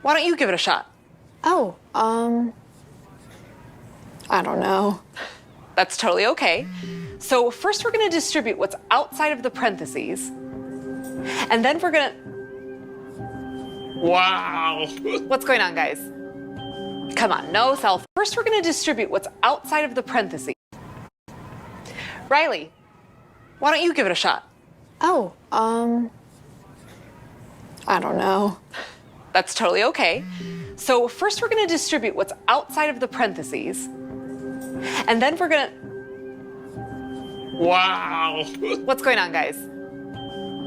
Why don't you give it a shot? Oh, I don't know. That's totally okay. So first we're gonna distribute what's outside of the parentheses. And then we're gonna... Wow. What's going on, guys? Come on, no cell phone. First we're gonna distribute what's outside of the parentheses. Riley, why don't you give it a shot? Oh, I don't know. That's totally okay. So first we're gonna distribute what's outside of the parentheses. And then we're gonna... Wow. What's going on, guys?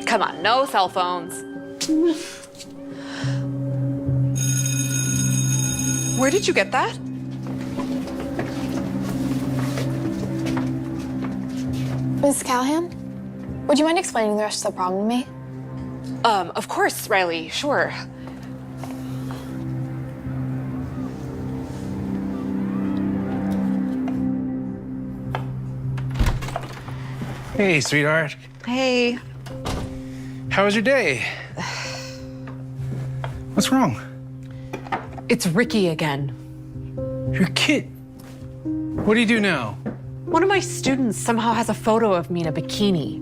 Come on, no cell phones. Where did you get that? Ms. Callahan, would you mind explaining the rest of the problem to me? Of course, Riley, sure. Hey, sweetheart. Hey. How was your day? What's wrong? It's Ricky again. Your kid. What do you do now? One of my students somehow has a photo of me in a bikini.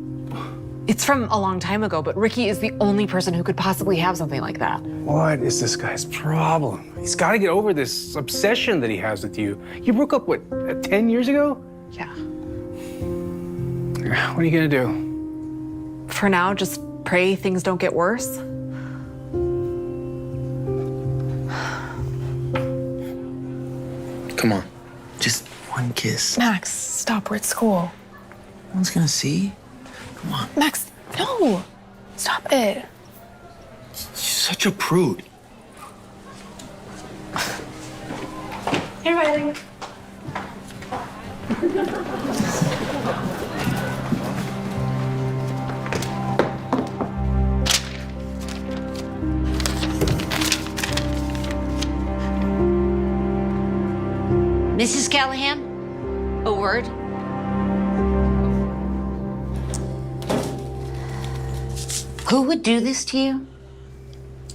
It's from a long time ago, but Ricky is the only person who could possibly have something like that. What is this guy's problem? He's got to get over this obsession that he has with you. You broke up, what, 10 years ago? Yeah. What are you gonna do? For now, just pray things don't get worse. Come on, just one kiss. Max, stop. We're at school. No one's gonna see. Come on. Max, no. Stop it. You're such a prude. Hey, Riley. Mrs. Callahan, a word. Who would do this to you?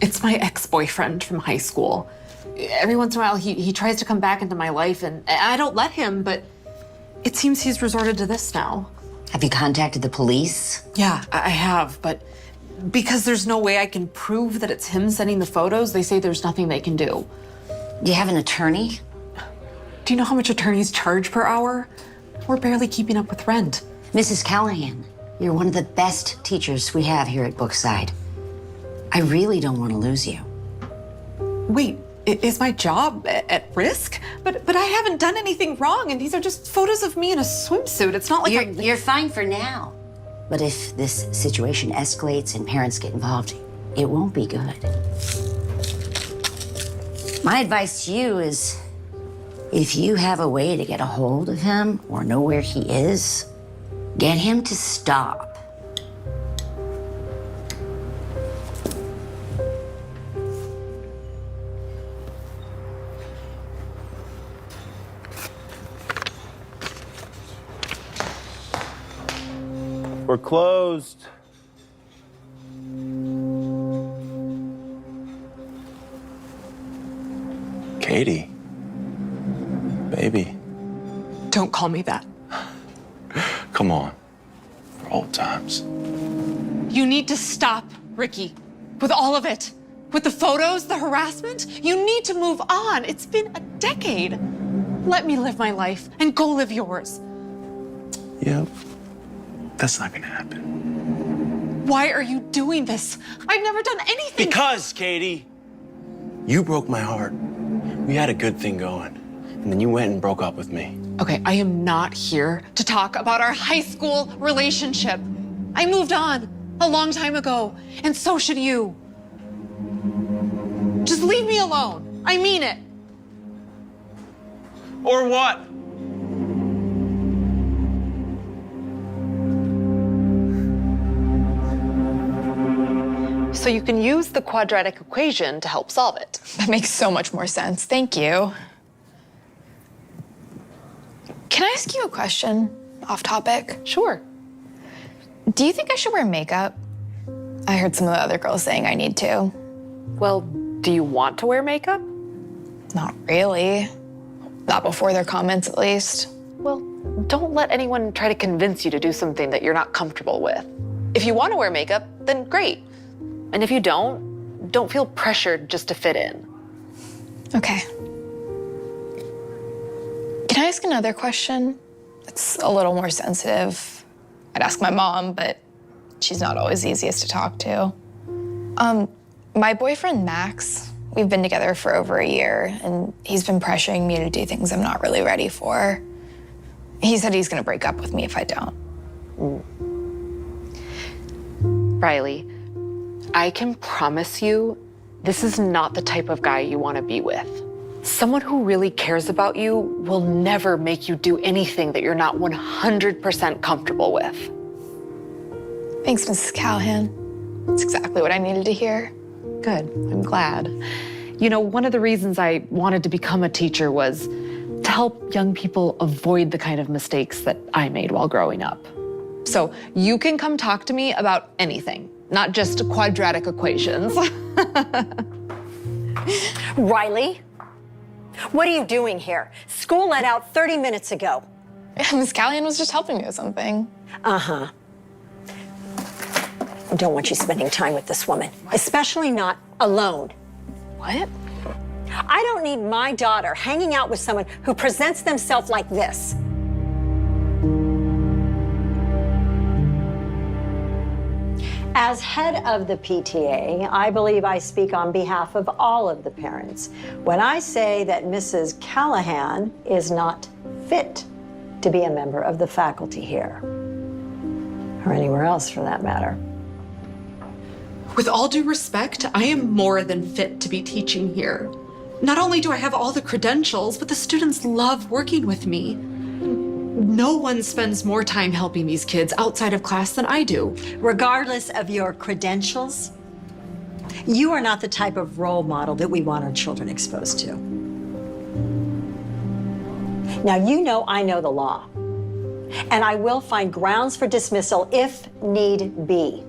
It's my ex-boyfriend from high school. Every once in a while, he tries to come back into my life, and I don't let him, but it seems he's resorted to this now. Have you contacted the police? Yeah, I have, but because there's no way I can prove that it's him sending the photos, they say there's nothing they can do. Do you have an attorney? Do you know how much attorneys charge per hour? We're barely keeping up with rent. Mrs. Callahan, you're one of the best teachers we have here at Brookside. I really don't want to lose you. Wait, is my job at risk? But I haven't done anything wrong, and these are just photos of me in a swimsuit. It's not like You're fine for now. But if this situation escalates and parents get involved, it won't be good. My advice to you is, if you have a way to get a hold of him or know where he is, get him to stop. We're closed. Katie. Baby. Don't call me that. Come on. For old times. You need to stop, Ricky, with all of it. With the photos, the harassment. You need to move on. It's been a decade. Let me live my life and go live yours. Yep. That's not gonna happen. Why are you doing this? I've never done anything. Because, Katie, you broke my heart. We had a good thing going, and then you went and broke up with me. Okay, I am not here to talk about our high school relationship. I moved on a long time ago, and so should you. Just leave me alone. I mean it. Or what? So you can use the quadratic equation to help solve it. That makes so much more sense. Thank you. Can I ask you a question off topic? Sure. Do you think I should wear makeup? I heard some of the other girls saying I need to. Well, Do you want to wear makeup? Not really. Not before their comments, at least. Well, don't let anyone try to convince you to do something that you're not comfortable with. If you want to wear makeup, then great. And if you don't feel pressured just to fit in. Okay. Can I ask another question? It's a little more sensitive. I'd ask my mom, but she's not always the easiest to talk to. My boyfriend, Max, we've been together for over a year, and he's been pressuring me to do things I'm not really ready for. He said he's gonna break up with me if I don't. Riley, I can promise you, this is not the type of guy you want to be with. Someone who really cares about you will never make you do anything that you're not 100% comfortable with. Thanks, Mrs. Callahan. That's exactly what I needed to hear. Good, I'm glad. You know, one of the reasons I wanted to become a teacher was to help young people avoid the kind of mistakes that I made while growing up. So you can come talk to me about anything, not just quadratic equations. Riley, what are you doing here? School let out 30 minutes ago. Miss Callahan was just helping me with something. Uh-huh. I don't want you spending time with this woman, especially not alone. What? I don't need my daughter hanging out with someone who presents themselves like this. As head of the PTA, I believe I speak on behalf of all of the parents when I say that Mrs. Callahan is not fit to be a member of the faculty here, or anywhere else for that matter. With all due respect, I am more than fit to be teaching here. Not only do I have all the credentials, but the students love working with me. No one spends more time helping these kids outside of class than I do. Regardless of your credentials, you are not the type of role model that we want our children exposed to. Now, you know I know the law, and I will find grounds for dismissal if need be.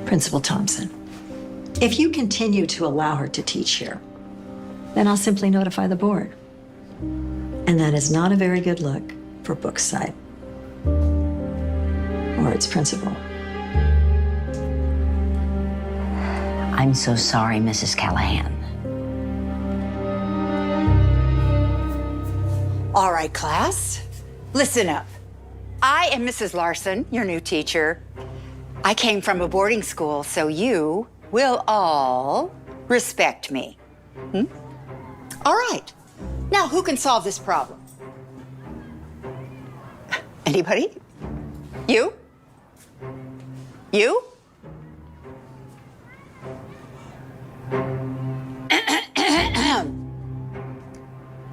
Principal Thompson, if you continue to allow her to teach here, then I'll simply notify the board. And that is not a very good look for Brookside or its principal. I'm so sorry, Mrs. Callahan. All right, class, listen up. I am Mrs. Larson, your new teacher. I came from a boarding school, so you will all respect me. All right. Now, who can solve this problem? Anybody? You? You?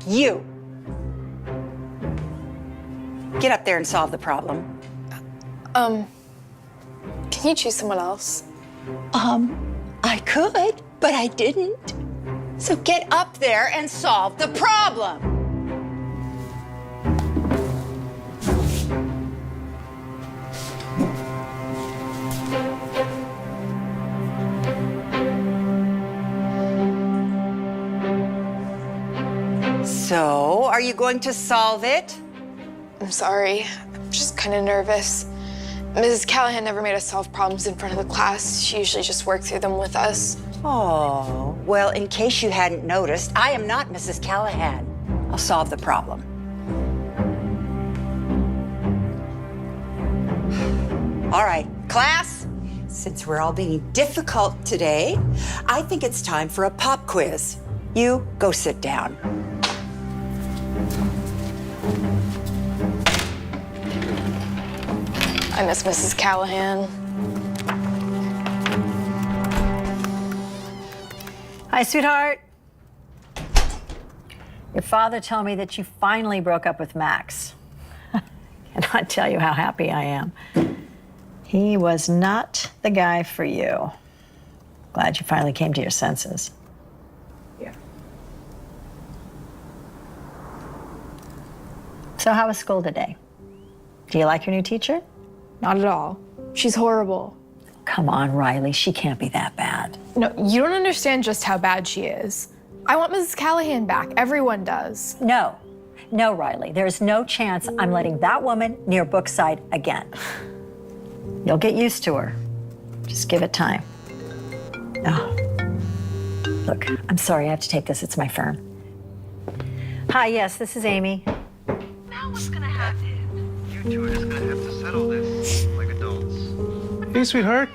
You. Get up there and solve the problem. Can you choose someone else? I could, but I didn't. So get up there and solve the problem. So, are you going to solve it? I'm sorry. I'm just kind of nervous. Mrs. Callahan never made us solve problems in front of the class. She usually just worked through them with us. Oh, well, in case you hadn't noticed, I am not Mrs. Callahan. I'll solve the problem. All right, class, since we're all being difficult today, I think it's time for a pop quiz. You go sit down. I miss Mrs. Callahan. Hi, sweetheart. Your father told me that you finally broke up with Max. Cannot tell you how happy I am. He was not the guy for you. Glad you finally came to your senses. Yeah. So how was school today? Do you like your new teacher? Not at all. She's horrible. come on, Riley. She can't be that bad. No, you don't understand just how bad she is. I want Mrs. Callahan back. Everyone does. No, no, Riley. There's no chance I'm letting that woman near Brookside again. You'll get used to her. Just give it time. Oh. Look, I'm sorry, I have to take this. It's my firm. Hi, yes, this is Amy. Now what's gonna happen? You two are just gonna have to settle this like adults. Hey, sweetheart.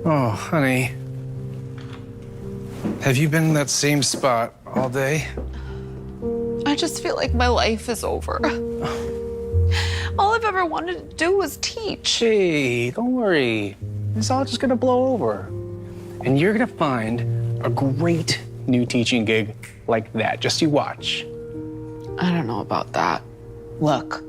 Oh, honey. Have you been in that same spot all day? I just feel like my life is over. All I've ever wanted to do was teach. Hey, don't worry. It's all just gonna blow over. And you're gonna find a great new teaching gig like that. Just you watch. I don't know about that. Look.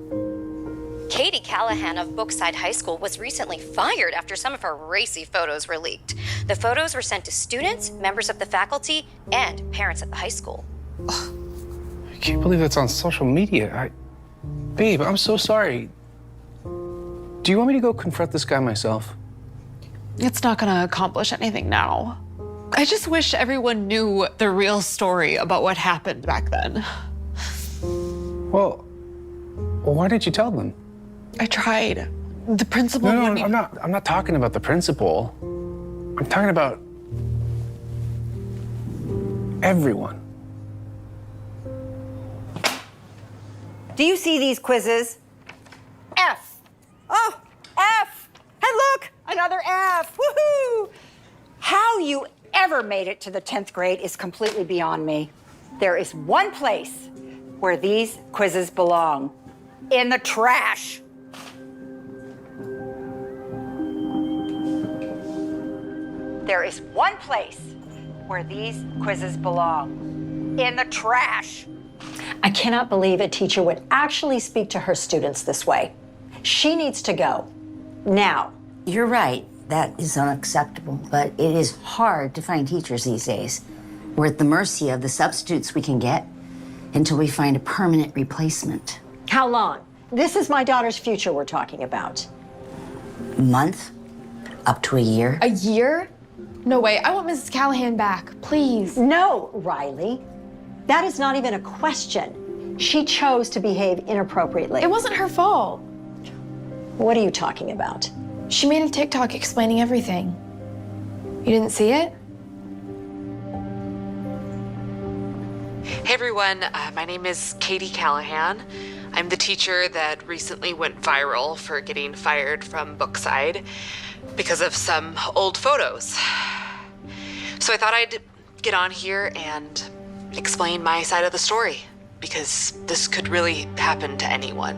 Katie Callahan of Brookside High School was recently fired after some of her racy photos were leaked. The photos were sent to students, members of the faculty, and parents at the high school. I can't believe that's on social media. Babe, I'm so sorry. Do you want me to go confront this guy myself? It's not gonna accomplish anything now. I just wish everyone knew the real story about what happened back then. Well, why didn't you tell them? I tried. The principal No, wouldn't I'm not talking about the principal. I'm talking about everyone. Do you see these quizzes? F. Oh, F. And look, another F. Woohoo! How you ever made it to the 10th grade is completely beyond me. There is one place where these quizzes belong. In the trash. There is one place where these quizzes belong. In the trash. I cannot believe a teacher would actually speak to her students this way. She needs to go. Now. You're right. That is unacceptable, but it is hard to find teachers these days. We're at the mercy of the substitutes we can get until we find a permanent replacement. How long? This is my daughter's future we're talking about. A month? Up to a year? A year? No way. I want Mrs. Callahan back, please. No, Riley. That is not even a question. She chose to behave inappropriately. It wasn't her fault. What are you talking about? She made a TikTok explaining everything. You didn't see it? Hey everyone, my name is Katie Callahan. I'm the teacher that recently went viral for getting fired from Brookside because of some old photos. So I thought I'd get on here and explain my side of the story, because this could really happen to anyone.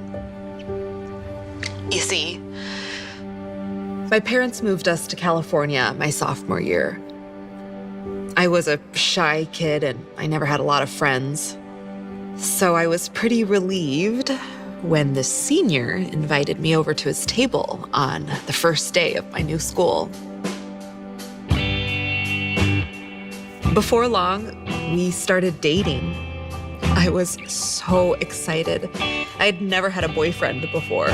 You see, my parents moved us to California my sophomore year. I was a shy kid and I never had a lot of friends. So I was pretty relieved when this senior invited me over to his table on the first day of my new school. Before long, we started dating. I was so excited. I had never had a boyfriend before,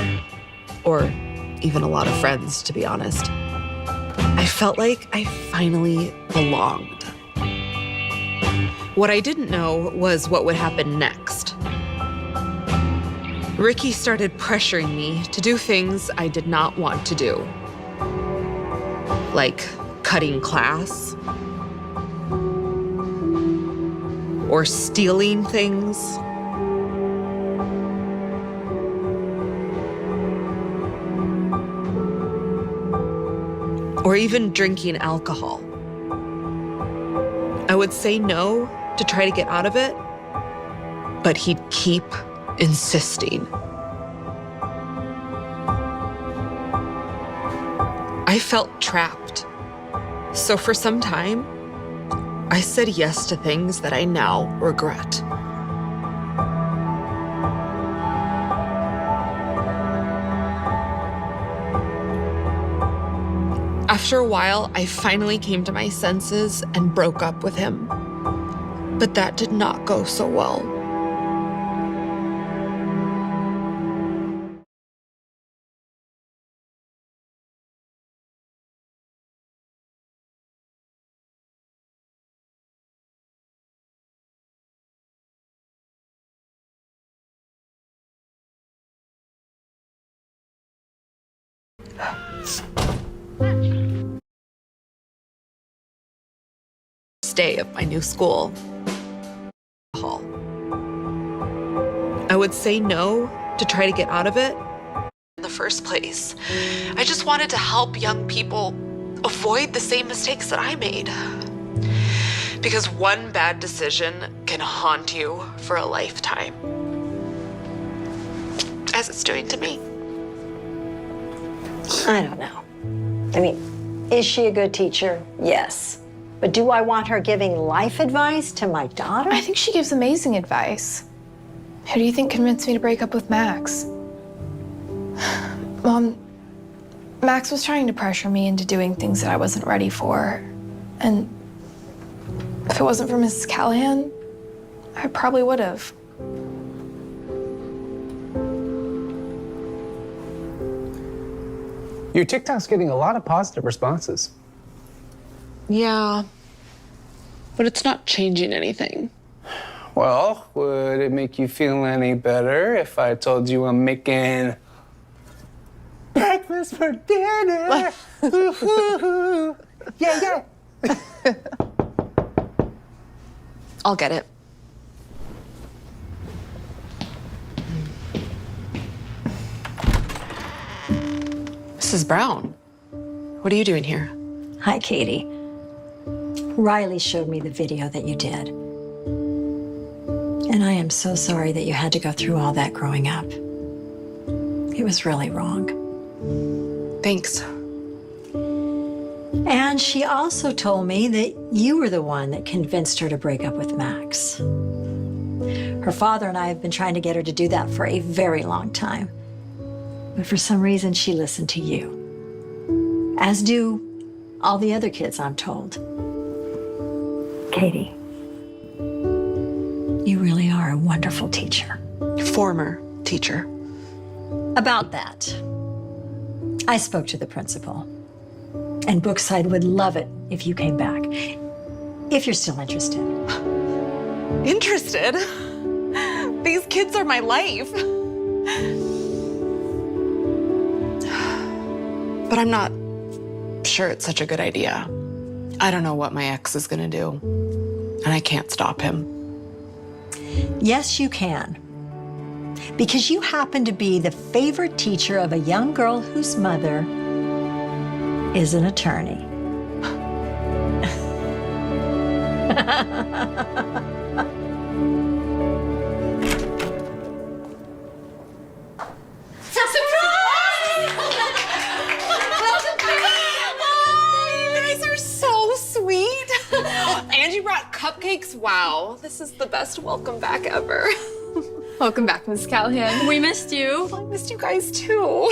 or even a lot of friends, to be honest. I felt like I finally belonged. What I didn't know was what would happen next. Ricky started pressuring me to do things I did not want to do, like cutting class or stealing things. Or even drinking alcohol. I would say no to try to get out of it, but he'd keep insisting. I felt trapped. So for some time, I said yes to things that I now regret. After a while, I finally came to my senses and broke up with him. But that did not go so well. Day of my new school. I would say no to try to get out of it in the first place. I just wanted to help young people avoid the same mistakes that I made. Because one bad decision can haunt you for a lifetime. As it's doing to me. I don't know. I mean, is she a good teacher? Yes. But do I want her giving life advice to my daughter? I think she gives amazing advice. Who do you think convinced me to break up with Max? Mom, Max was trying to pressure me into doing things that I wasn't ready for. And if it wasn't for Mrs. Callahan, I probably would have. Your TikTok's getting a lot of positive responses. Yeah, but it's not changing anything. Well, would it make you feel any better if I told you I'm making breakfast for dinner? Yeah, yeah. I'll get it. Mrs. Brown, what are you doing here? Hi, Katie. Riley showed me the video that you did. And I am so sorry that you had to go through all that growing up. It was really wrong. Thanks. And she also told me that you were the one that convinced her to break up with Max. Her father and I have been trying to get her to do that for a very long time. But for some reason, she listened to you. As do all the other kids, I'm told. Katie, you really are a wonderful teacher. Former teacher. About that, I spoke to the principal. And Brookside would love it if you came back. If you're still interested. Interested? These kids are my life. But I'm not sure it's such a good idea. I don't know what my ex is gonna do. And I can't stop him. Yes, you can. Because you happen to be the favorite teacher of a young girl whose mother is an attorney. Angie brought cupcakes. Wow, this is the best welcome back ever. Welcome back, Miss Callahan. We missed you. I missed you guys too.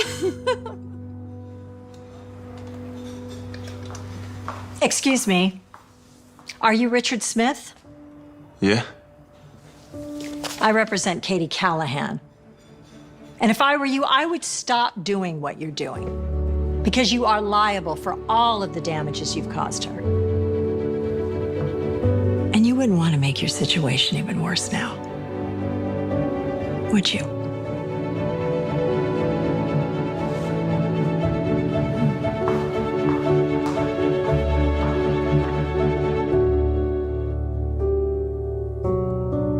Excuse me. Are you Richard Smith? Yeah? I represent Katie Callahan. And if I were you, I would stop doing what you're doing. Because you are liable for all of the damages you've caused her. And you wouldn't want to make your situation even worse now, would you?